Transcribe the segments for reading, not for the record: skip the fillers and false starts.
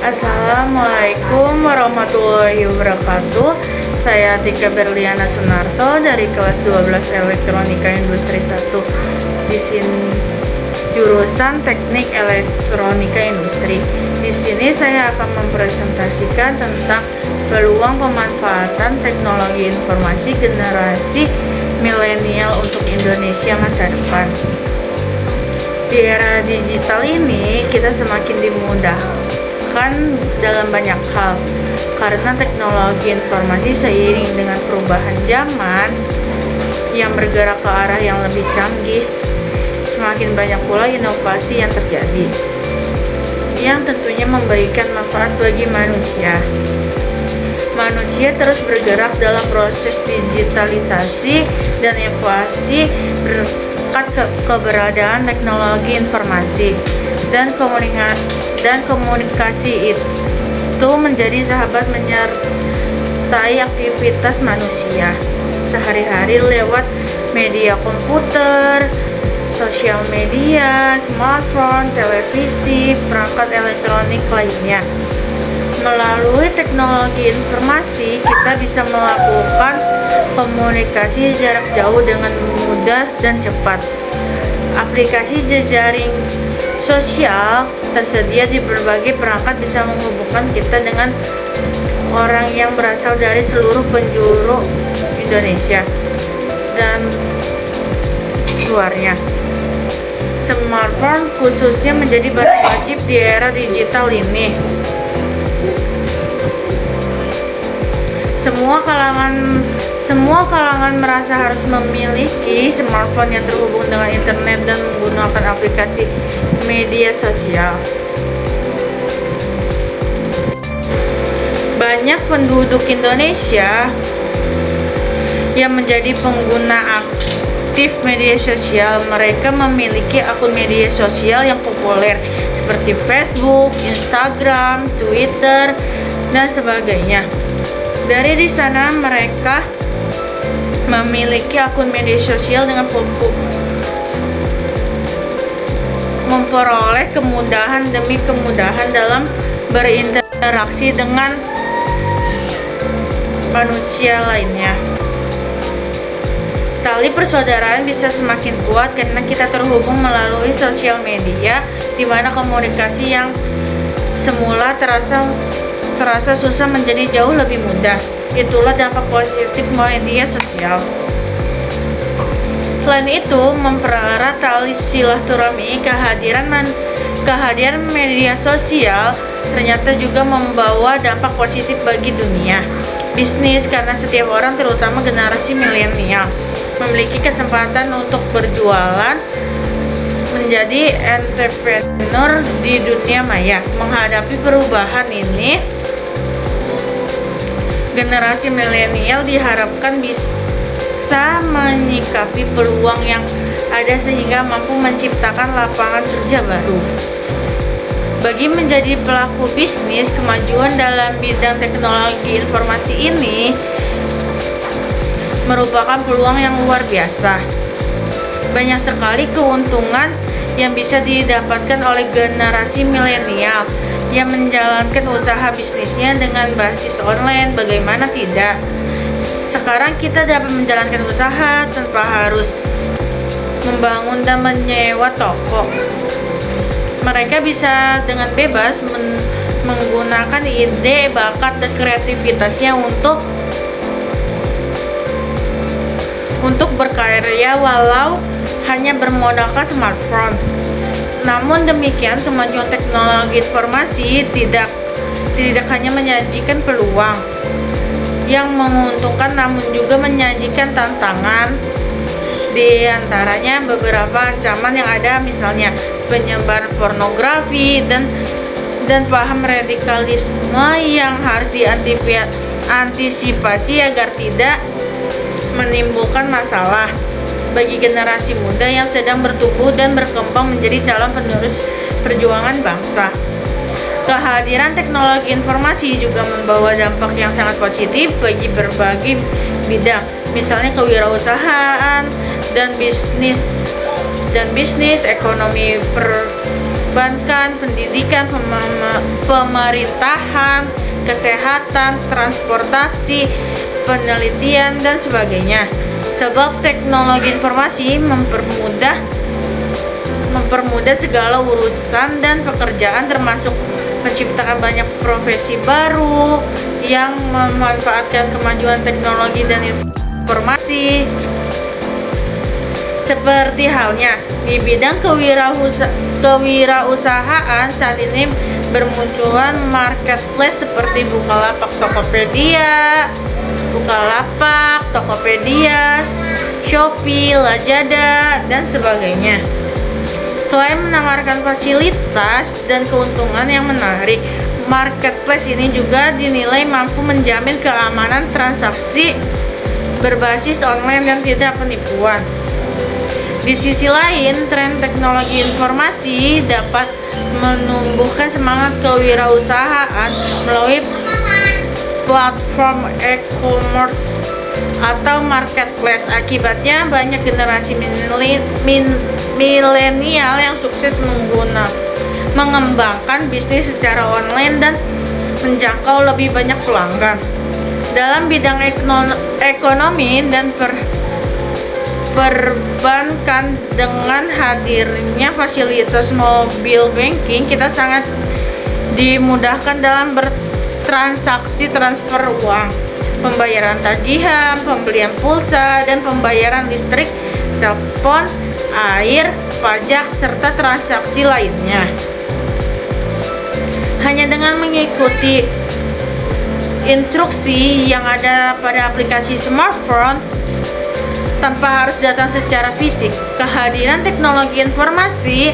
Assalamualaikum warahmatullahi wabarakatuh. Saya Tika Berliana Sunarso dari kelas 12 Elektronika Industri 1 di sini jurusan Teknik Elektronika Industri. Di sini saya akan mempresentasikan tentang peluang pemanfaatan teknologi informasi generasi milenial untuk Indonesia masa depan. Di era digital ini kita semakin dimudahkan dalam banyak hal karena teknologi informasi seiring dengan perubahan zaman yang bergerak ke arah yang lebih canggih, semakin banyak pula inovasi yang terjadi yang tentunya memberikan manfaat bagi manusia. Manusia terus bergerak dalam proses digitalisasi dan inovasi berkat keberadaan teknologi informasi dan komunikasi itu menjadi sahabat menyertai aktivitas manusia sehari-hari lewat media komputer, sosial media, smartphone, televisi, perangkat elektronik lainnya. Melalui teknologi informasi, kita bisa melakukan komunikasi jarak jauh dengan mudah dan cepat. Aplikasi jejaring sosial tersedia di berbagai perangkat bisa menghubungkan kita dengan orang yang berasal dari seluruh penjuru Indonesia dan luarnya. Smartphone khususnya menjadi barang wajib di era digital ini. Semua kalangan merasa harus memiliki smartphone yang terhubung dengan internet dan menggunakan aplikasi media sosial. Banyak penduduk Indonesia yang menjadi pengguna aktif media sosial. Mereka memiliki akun media sosial yang populer seperti Facebook, Instagram, Twitter, dan sebagainya. Dari di sana mereka memiliki akun media sosial dengan memperoleh kemudahan demi kemudahan dalam berinteraksi dengan manusia lainnya. Tali persaudaraan bisa semakin kuat karena kita terhubung melalui sosial media, di mana komunikasi yang semula terasa susah menjadi jauh lebih mudah. Itulah dampak positif media sosial. Selain itu, mempererat tali silaturahmi, kehadiran media sosial ternyata juga membawa dampak positif bagi dunia bisnis karena setiap orang, terutama generasi milenial, memiliki kesempatan untuk berjualan, menjadi entrepreneur di dunia maya. Menghadapi perubahan ini, generasi milenial diharapkan bisa menyikapi peluang yang ada sehingga mampu menciptakan lapangan kerja baru. Bagi menjadi pelaku bisnis, kemajuan dalam bidang teknologi informasi ini merupakan peluang yang luar biasa. Banyak sekali keuntungan yang bisa didapatkan oleh generasi milenial yang menjalankan usaha bisnisnya dengan basis online. Bagaimana tidak? Sekarang kita dapat menjalankan usaha tanpa harus membangun dan menyewa toko. Mereka bisa dengan bebas menggunakan ide, bakat, dan kreativitasnya untuk berkarya walau hanya bermodalkan smartphone. Namun demikian, kemajuan teknologi informasi tidak hanya menyajikan peluang yang menguntungkan, namun juga menyajikan tantangan. Di antaranya beberapa ancaman yang ada, misalnya penyebaran pornografi dan paham radikalisme yang harus diantisipasi agar tidak menimbulkan masalah bagi generasi muda yang sedang bertumbuh dan berkembang menjadi calon penerus perjuangan bangsa. Kehadiran teknologi informasi juga membawa dampak yang sangat positif bagi berbagai bidang, misalnya kewirausahaan dan bisnis, ekonomi perbankan, pendidikan, pemerintahan, kesehatan, transportasi, penelitian, dan sebagainya. Sebab teknologi informasi mempermudah segala urusan dan pekerjaan, termasuk menciptakan banyak profesi baru yang memanfaatkan kemajuan teknologi dan informasi. Seperti halnya di bidang kewirausahaan, saat ini bermunculan marketplace seperti Bukalapak, Tokopedia, Shopee, Lazada, dan sebagainya. Selain menawarkan fasilitas dan keuntungan yang menarik, marketplace ini juga dinilai mampu menjamin keamanan transaksi berbasis online dan tidak penipuan. Di sisi lain, tren teknologi informasi dapat menumbuhkan semangat kewirausahaan melalui platform e-commerce atau marketplace. Akibatnya, banyak generasi milenial yang sukses mengembangkan bisnis secara online dan menjangkau lebih banyak pelanggan. Dalam bidang ekonomi dan perbankan, dengan hadirnya fasilitas mobile banking, kita sangat dimudahkan dalam bertransaksi, transfer uang, pembayaran tagihan, pembelian pulsa, dan pembayaran listrik, telepon, air, pajak, serta transaksi lainnya. Hanya dengan mengikuti instruksi yang ada pada aplikasi smartphone tanpa harus datang secara fisik, kehadiran teknologi informasi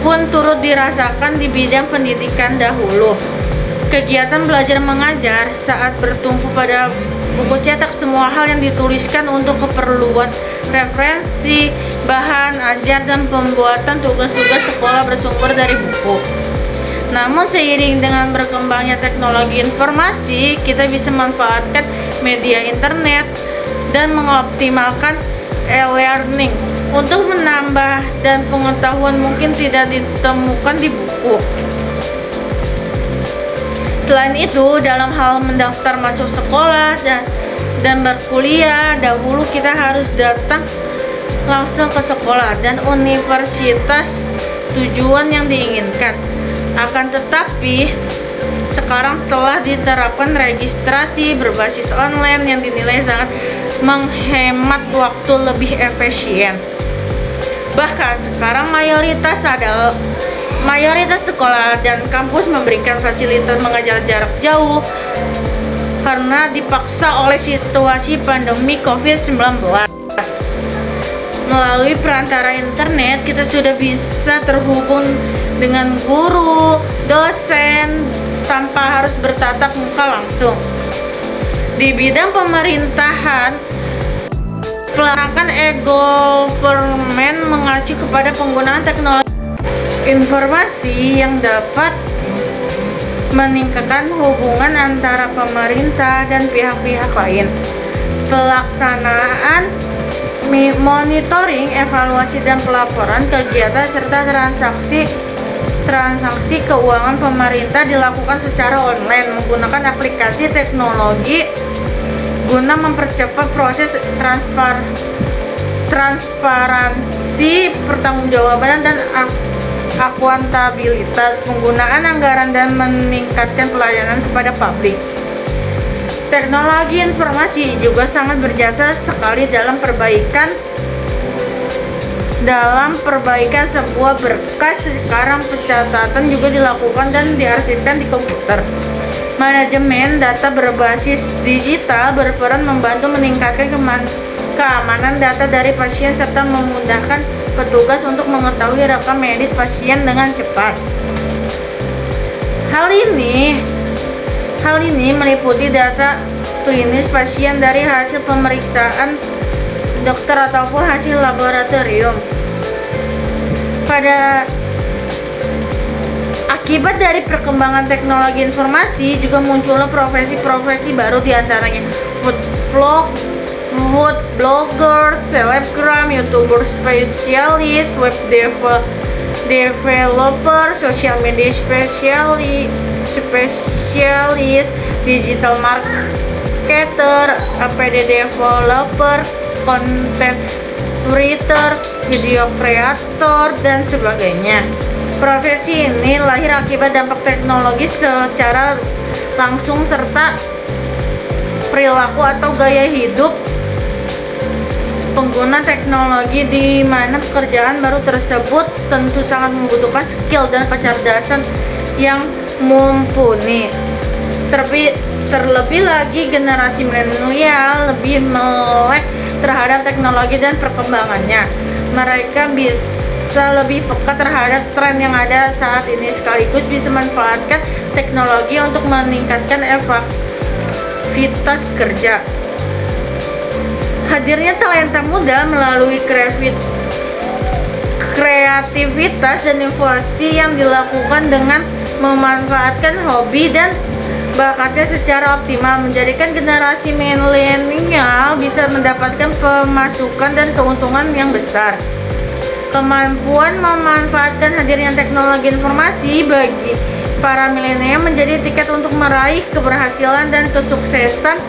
pun turut dirasakan di bidang pendidikan dahulu. Kegiatan belajar mengajar saat bertumpu pada buku cetak, semua hal yang dituliskan untuk keperluan referensi, bahan ajar, dan pembuatan tugas-tugas sekolah bersumber dari buku. Namun seiring dengan berkembangnya teknologi informasi, kita bisa memanfaatkan media internet dan mengoptimalkan e-learning untuk menambah dan pengetahuan mungkin tidak ditemukan di buku. Selain itu, dalam hal mendaftar masuk sekolah dan berkuliah, dahulu kita harus datang langsung ke sekolah dan universitas tujuan yang diinginkan. Akan tetapi, sekarang telah diterapkan registrasi berbasis online yang dinilai sangat menghemat waktu, lebih efisien. Bahkan sekarang mayoritas sekolah dan kampus memberikan fasilitas mengajar jarak jauh karena dipaksa oleh situasi pandemi COVID-19. Melalui perantara internet, kita sudah bisa terhubung dengan guru, dosen, tanpa harus bertatap muka langsung. Di bidang pemerintahan, pelarangan e-government mengacu kepada penggunaan teknologi informasi yang dapat meningkatkan hubungan antara pemerintah dan pihak-pihak lain. Pelaksanaan monitoring, evaluasi, dan pelaporan kegiatan serta transaksi keuangan pemerintah dilakukan secara online menggunakan aplikasi teknologi guna mempercepat proses transparansi, pertanggungjawaban, dan akuntabilitas penggunaan anggaran dan meningkatkan pelayanan kepada publik. Teknologi informasi juga sangat berjasa sekali dalam perbaikan sebuah berkas. Sekarang pencatatan juga dilakukan dan diarsipkan di komputer. Manajemen data berbasis digital berperan membantu meningkatkan keamanan data dari pasien serta memudahkan petugas untuk mengetahui rekam medis pasien dengan cepat. Hal ini meliputi data klinis pasien dari hasil pemeriksaan dokter ataupun hasil laboratorium. Akibat dari perkembangan teknologi informasi juga munculnya profesi-profesi baru, diantaranya food blogger, selebgram, youtuber spesialis, web developer, social media spesialis, digital marketer, APD developer, content writer, video creator, dan sebagainya. Profesi ini lahir akibat dampak teknologi secara langsung serta perilaku atau gaya hidup pengguna teknologi, di mana pekerjaan baru tersebut tentu sangat membutuhkan skill dan kecerdasan yang mumpuni. Terlebih lagi generasi milenial lebih melek terhadap teknologi dan perkembangannya. Mereka bisa lebih peka terhadap tren yang ada saat ini, sekaligus bisa memanfaatkan teknologi untuk meningkatkan efektivitas kerja. Hadirnya talenta muda melalui kreativitas dan inovasi yang dilakukan dengan memanfaatkan hobi dan bakatnya secara optimal, menjadikan generasi milenial bisa mendapatkan pemasukan dan keuntungan yang besar. Kemampuan memanfaatkan hadirnya teknologi informasi bagi para milenial menjadi tiket untuk meraih keberhasilan dan kesuksesan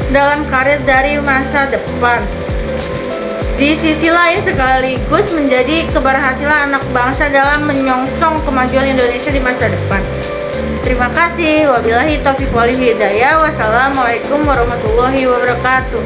dalam karir dari masa depan. Di sisi lain, sekaligus menjadi keberhasilan anak bangsa dalam menyongsong kemajuan Indonesia di masa depan. Terima kasih. Wabillahi taufiq wal hidayah. Wassalamualaikum warahmatullahi wabarakatuh.